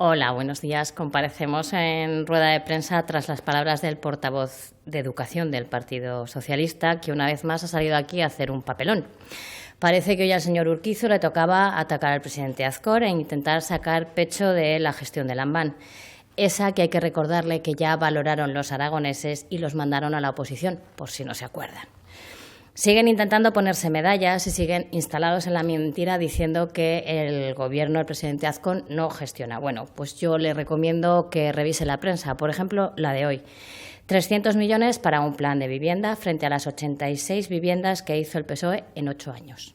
Hola, buenos días. Comparecemos en rueda de prensa tras las palabras del portavoz de Educación del Partido Socialista, que una vez más ha salido aquí a hacer un papelón. Parece que hoy al señor Urquizu le tocaba atacar al presidente Azcor e intentar sacar pecho de la gestión del AMBAN. Esa que hay que recordarle que ya valoraron los aragoneses y los mandaron a la oposición, por si no se acuerdan. Siguen intentando ponerse medallas y siguen instalados en la mentira diciendo que el Gobierno del presidente Azcón no gestiona. Bueno, pues yo le recomiendo que revise la prensa, por ejemplo, la de hoy. 300 millones para un plan de vivienda frente a las 86 viviendas que hizo el PSOE en 8 años.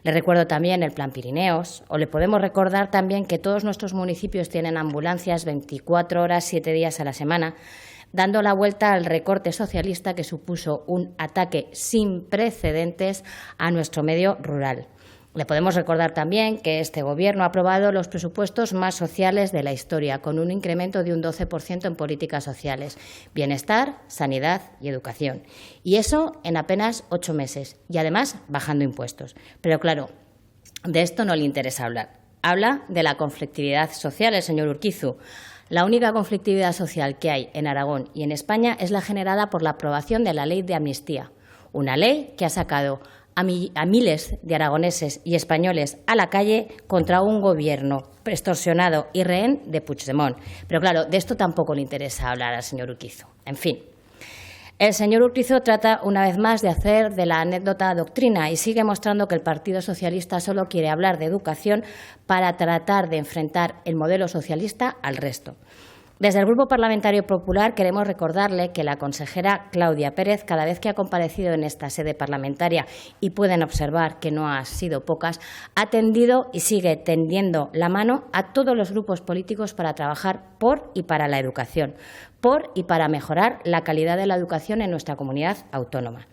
Le recuerdo también el Plan Pirineos, o le podemos recordar también que todos nuestros municipios tienen ambulancias 24 horas, 7 días a la semana, dando la vuelta al recorte socialista que supuso un ataque sin precedentes a nuestro medio rural. Le podemos recordar también que este Gobierno ha aprobado los presupuestos más sociales de la historia, con un incremento de un 12% en políticas sociales, bienestar, sanidad y educación. Y eso en apenas 8 meses, y además bajando impuestos. Pero claro, de esto no le interesa hablar. Habla de la conflictividad social el señor Urquizu. La única conflictividad social que hay en Aragón y en España es la generada por la aprobación de la Ley de Amnistía, una ley que ha sacado a miles de aragoneses y españoles a la calle contra un Gobierno extorsionado y rehén de Puigdemont. Pero claro, de esto tampoco le interesa hablar al señor Urquizu. En fin. El señor Urquizu trata una vez más de hacer de la anécdota doctrina y sigue mostrando que el Partido Socialista solo quiere hablar de educación para tratar de enfrentar el modelo socialista al resto. Desde el Grupo Parlamentario Popular queremos recordarle que la consejera Claudia Pérez, cada vez que ha comparecido en esta sede parlamentaria, y pueden observar que no han sido pocas, ha tendido y sigue tendiendo la mano a todos los grupos políticos para trabajar por y para la educación, por y para mejorar la calidad de la educación en nuestra comunidad autónoma.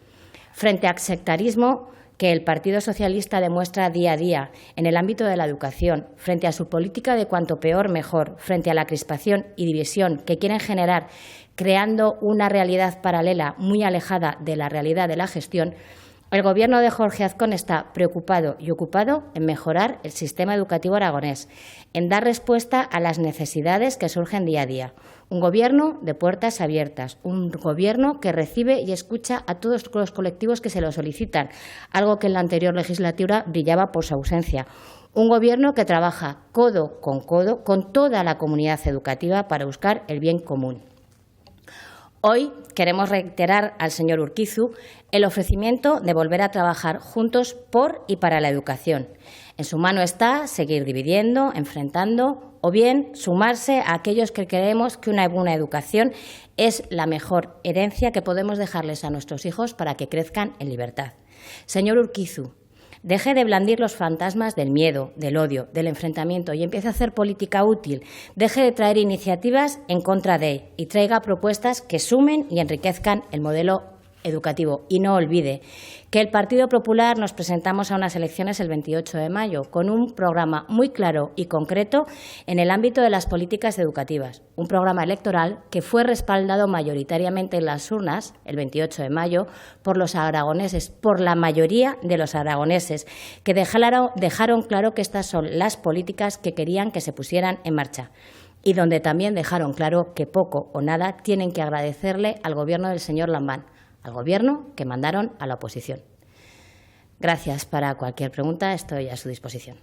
Frente al sectarismo que el Partido Socialista demuestra día a día en el ámbito de la educación, frente a su política de cuanto peor mejor, frente a la crispación y división que quieren generar, creando una realidad paralela muy alejada de la realidad de la gestión, el Gobierno de Jorge Azcón está preocupado y ocupado en mejorar el sistema educativo aragonés, en dar respuesta a las necesidades que surgen día a día. Un Gobierno de puertas abiertas, un Gobierno que recibe y escucha a todos los colectivos que se lo solicitan, algo que en la anterior legislatura brillaba por su ausencia. Un Gobierno que trabaja codo con toda la comunidad educativa para buscar el bien común. Hoy queremos reiterar al señor Urquizu el ofrecimiento de volver a trabajar juntos por y para la educación. En su mano está seguir dividiendo, enfrentando o bien sumarse a aquellos que creemos que una buena educación es la mejor herencia que podemos dejarles a nuestros hijos para que crezcan en libertad. Señor Urquizu, deje de blandir los fantasmas del miedo, del odio, del enfrentamiento y empiece a hacer política útil. Deje de traer iniciativas en contra de y traiga propuestas que sumen y enriquezcan el modelo educativo. Y no olvide que el Partido Popular nos presentamos a unas elecciones el 28 de mayo con un programa muy claro y concreto en el ámbito de las políticas educativas. Un programa electoral que fue respaldado mayoritariamente en las urnas el 28 de mayo por los aragoneses, por la mayoría de los aragoneses, que dejaron claro que estas son las políticas que querían que se pusieran en marcha. Y donde también dejaron claro que poco o nada tienen que agradecerle al Gobierno del señor Lambán, al Gobierno que mandaron a la oposición. Gracias. Para cualquier pregunta estoy a su disposición.